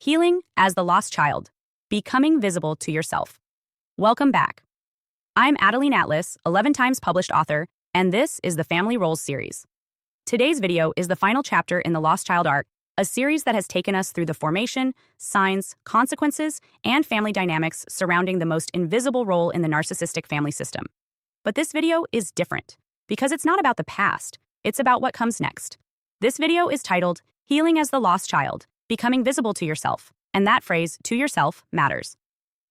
Healing as the Lost Child, Becoming Visible to Yourself. Welcome back. I'm Adeline Atlas, 11 times published author, and this is the Family Roles series. Today's video is the final chapter in the Lost Child arc, a series that has taken us through the formation, signs, consequences, and family dynamics surrounding the most invisible role in the narcissistic family system. But this video is different, because it's not about the past, it's about what comes next. This video is titled, Healing as the Lost Child, Becoming Visible to Yourself, and that phrase, to yourself, matters.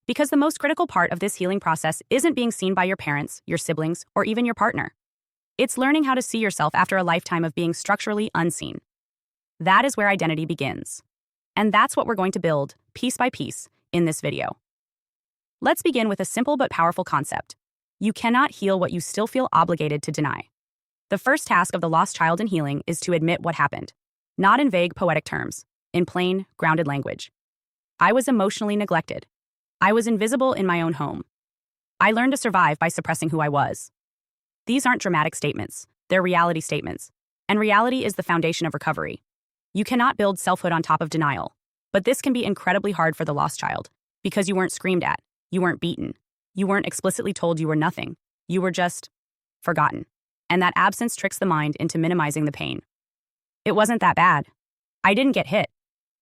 Because the most critical part of this healing process isn't being seen by your parents, your siblings, or even your partner. It's learning how to see yourself after a lifetime of being structurally unseen. That is where identity begins. And that's what we're going to build, piece by piece, in this video. Let's begin with a simple but powerful concept. You cannot heal what you still feel obligated to deny. The first task of the lost child in healing is to admit what happened, not in vague, poetic terms, in plain, grounded language. I was emotionally neglected. I was invisible in my own home. I learned to survive by suppressing who I was. These aren't dramatic statements, they're reality statements. And reality is the foundation of recovery. You cannot build selfhood on top of denial. But this can be incredibly hard for the lost child, because you weren't screamed at, you weren't beaten, you weren't explicitly told you were nothing, you were just forgotten. And that absence tricks the mind into minimizing the pain. It wasn't that bad. I didn't get hit.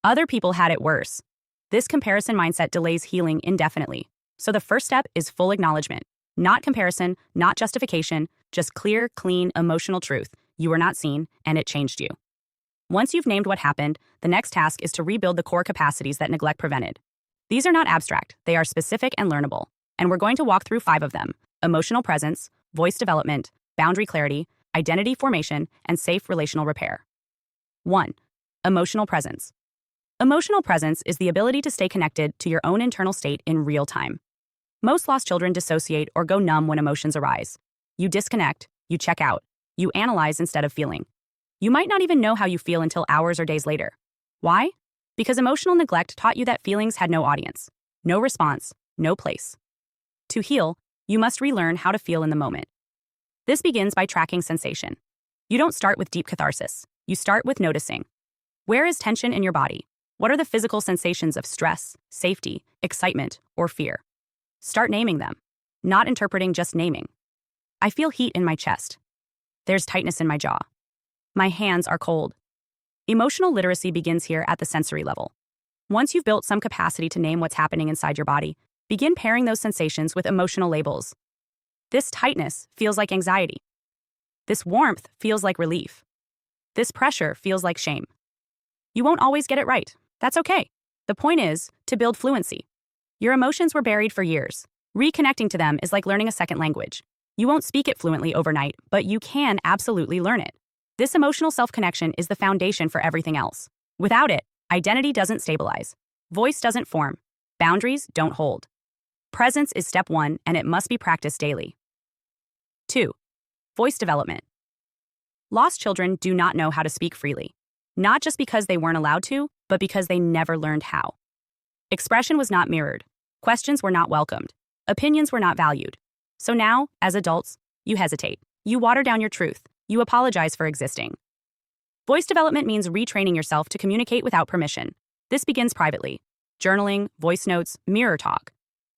Other people had it worse. This comparison mindset delays healing indefinitely. So the first step is full acknowledgement. Not comparison, not justification, just clear, clean, emotional truth. You were not seen, and it changed you. Once you've named what happened, the next task is to rebuild the core capacities that neglect prevented. These are not abstract, they are specific and learnable. And we're going to walk through 5 of them: emotional presence, voice development, boundary clarity, identity formation, and safe relational repair. 1. Emotional presence. Emotional presence is the ability to stay connected to your own internal state in real time. Most lost children dissociate or go numb when emotions arise. You disconnect, you check out, you analyze instead of feeling. You might not even know how you feel until hours or days later. Why? Because emotional neglect taught you that feelings had no audience, no response, no place. To heal, you must relearn how to feel in the moment. This begins by tracking sensation. You don't start with deep catharsis. You start with noticing. Where is tension in your body? What are the physical sensations of stress, safety, excitement, or fear? Start naming them. Not interpreting, just naming. I feel heat in my chest. There's tightness in my jaw. My hands are cold. Emotional literacy begins here at the sensory level. Once you've built some capacity to name what's happening inside your body, begin pairing those sensations with emotional labels. This tightness feels like anxiety. This warmth feels like relief. This pressure feels like shame. You won't always get it right. That's okay. The point is to build fluency. Your emotions were buried for years. Reconnecting to them is like learning a second language. You won't speak it fluently overnight, but you can absolutely learn it. This emotional self-connection is the foundation for everything else. Without it, identity doesn't stabilize. Voice doesn't form. Boundaries don't hold. Presence is step 1, and it must be practiced daily. 2. Voice development. Lost children do not know how to speak freely. Not just because they weren't allowed to, but because they never learned how. Expression was not mirrored. Questions were not welcomed. Opinions were not valued. So now, as adults, you hesitate. You water down your truth. You apologize for existing. Voice development means retraining yourself to communicate without permission. This begins privately. Journaling, voice notes, mirror talk.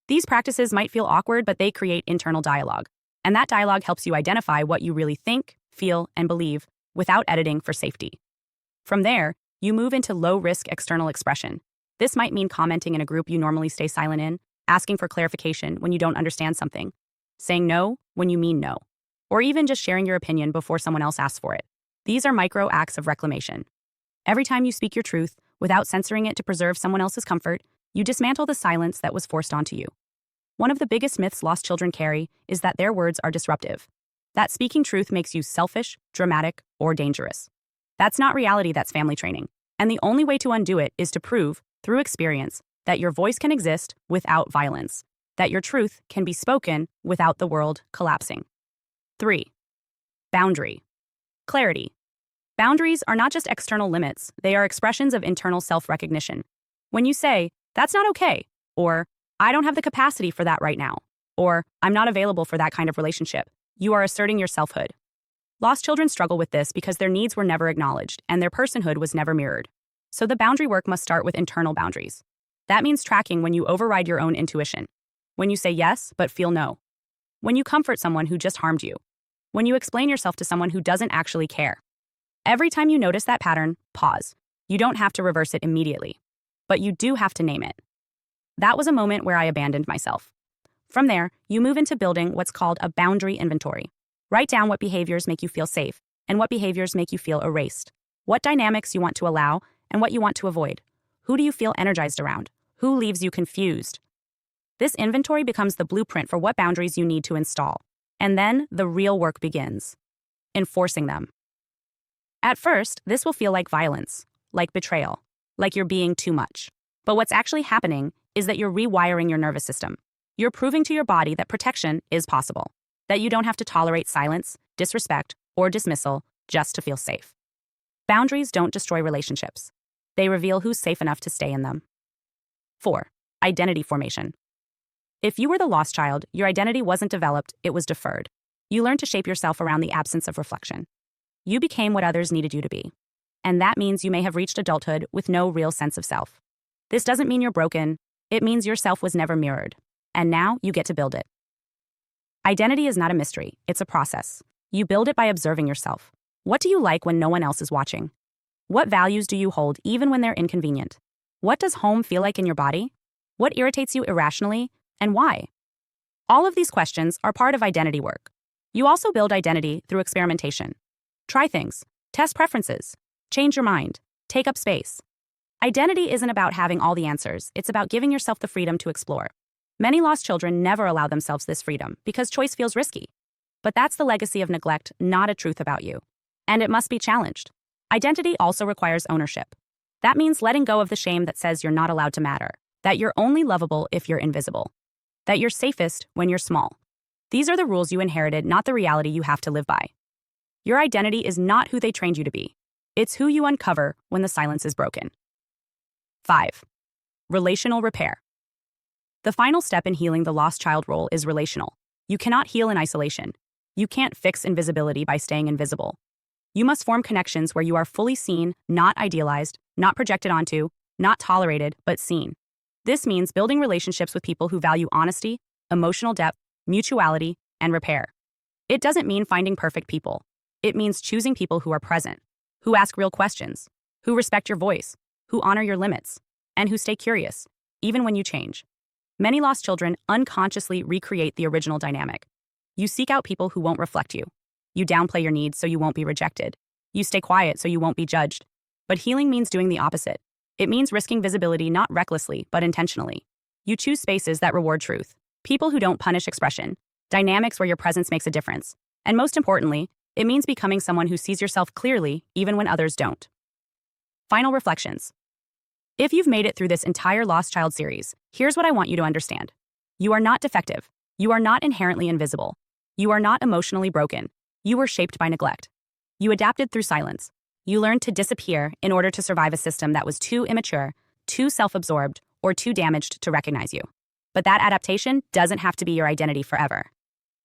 These practices might feel awkward, but they create internal dialogue. And that dialogue helps you identify what you really think, feel, and believe without editing for safety. From there, you move into low-risk external expression. This might mean commenting in a group you normally stay silent in, asking for clarification when you don't understand something, saying no when you mean no, or even just sharing your opinion before someone else asks for it. These are micro acts of reclamation. Every time you speak your truth, without censoring it to preserve someone else's comfort, you dismantle the silence that was forced onto you. One of the biggest myths lost children carry is that their words are disruptive. That speaking truth makes you selfish, dramatic, or dangerous. That's not reality, that's family training. And the only way to undo it is to prove, through experience, that your voice can exist without violence, that your truth can be spoken without the world collapsing. 3. Boundary. Clarity. Boundaries are not just external limits, they are expressions of internal self-recognition. When you say, "That's not okay," or "I don't have the capacity for that right now," or "I'm not available for that kind of relationship," you are asserting your selfhood. Lost children struggle with this because their needs were never acknowledged and their personhood was never mirrored. So the boundary work must start with internal boundaries. That means tracking when you override your own intuition, when you say yes but feel no, when you comfort someone who just harmed you, when you explain yourself to someone who doesn't actually care. Every time you notice that pattern, pause. You don't have to reverse it immediately, but you do have to name it. That was a moment where I abandoned myself. From there, you move into building what's called a boundary inventory. Write down what behaviors make you feel safe and what behaviors make you feel erased, what dynamics you want to allow and what you want to avoid. Who do you feel energized around? Who leaves you confused? This inventory becomes the blueprint for what boundaries you need to install. And then the real work begins. Enforcing them. At first, this will feel like violence, like betrayal, like you're being too much. But what's actually happening is that you're rewiring your nervous system. You're proving to your body that protection is possible, that you don't have to tolerate silence, disrespect, or dismissal just to feel safe. Boundaries don't destroy relationships. They reveal who's safe enough to stay in them. 4. Identity formation. If you were the lost child, your identity wasn't developed, it was deferred. You learned to shape yourself around the absence of reflection. You became what others needed you to be. And that means you may have reached adulthood with no real sense of self. This doesn't mean you're broken. It means your self was never mirrored. And now you get to build it. Identity is not a mystery, it's a process. You build it by observing yourself. What do you like when no one else is watching? What values do you hold even when they're inconvenient? What does home feel like in your body? What irritates you irrationally, and why? All of these questions are part of identity work. You also build identity through experimentation. Try things, test preferences, change your mind, take up space. Identity isn't about having all the answers, it's about giving yourself the freedom to explore. Many lost children never allow themselves this freedom because choice feels risky. But that's the legacy of neglect, not a truth about you. And it must be challenged. Identity also requires ownership. That means letting go of the shame that says you're not allowed to matter, that you're only lovable if you're invisible, that you're safest when you're small. These are the rules you inherited, not the reality you have to live by. Your identity is not who they trained you to be. It's who you uncover when the silence is broken. 5. Relational repair. The final step in healing the lost child role is relational. You cannot heal in isolation. You can't fix invisibility by staying invisible. You must form connections where you are fully seen, not idealized, not projected onto, not tolerated, but seen. This means building relationships with people who value honesty, emotional depth, mutuality, and repair. It doesn't mean finding perfect people. It means choosing people who are present, who ask real questions, who respect your voice, who honor your limits, and who stay curious, even when you change. Many lost children unconsciously recreate the original dynamic. You seek out people who won't reflect you. You downplay your needs so you won't be rejected. You stay quiet so you won't be judged. But healing means doing the opposite. It means risking visibility not recklessly, but intentionally. You choose spaces that reward truth, people who don't punish expression, dynamics where your presence makes a difference. And most importantly, it means becoming someone who sees yourself clearly even when others don't. Final reflections. If you've made it through this entire Lost Child series, here's what I want you to understand. You are not defective. You are not inherently invisible. You are not emotionally broken. You were shaped by neglect. You adapted through silence. You learned to disappear in order to survive a system that was too immature, too self-absorbed, or too damaged to recognize you. But that adaptation doesn't have to be your identity forever.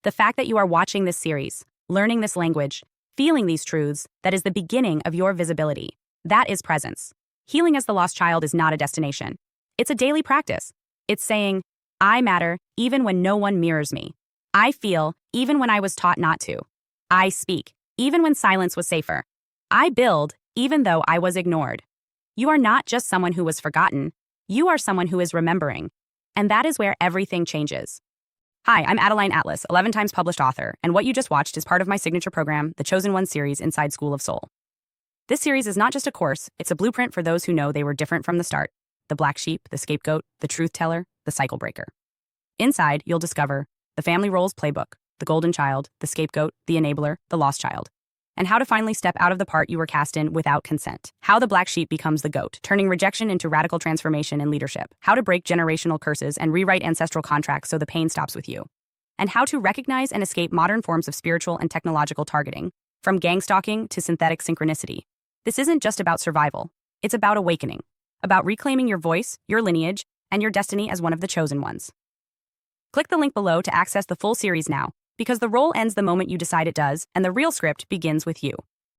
The fact that you are watching this series, learning this language, feeling these truths, that is the beginning of your visibility. That is presence. Healing as the lost child is not a destination. It's a daily practice. It's saying, I matter even when no one mirrors me. I feel even when I was taught not to. I speak even when silence was safer. I build even though I was ignored. You are not just someone who was forgotten. You are someone who is remembering. And that is where everything changes. Hi, I'm Adeline Atlas, 11 times published author, and what you just watched is part of my signature program, the Chosen One series inside School of Soul. This series is not just a course, it's a blueprint for those who know they were different from the start. The black sheep, the scapegoat, the truth teller, the cycle breaker. Inside, you'll discover the family roles playbook, the golden child, the scapegoat, the enabler, the lost child, and how to finally step out of the part you were cast in without consent. How the black sheep becomes the goat, turning rejection into radical transformation in leadership. How to break generational curses and rewrite ancestral contracts so the pain stops with you. And how to recognize and escape modern forms of spiritual and technological targeting, from gang stalking to synthetic synchronicity. This isn't just about survival. It's about awakening, about reclaiming your voice, your lineage, and your destiny as one of the chosen ones. Click the link below to access the full series now, because the role ends the moment you decide it does, and the real script begins with you.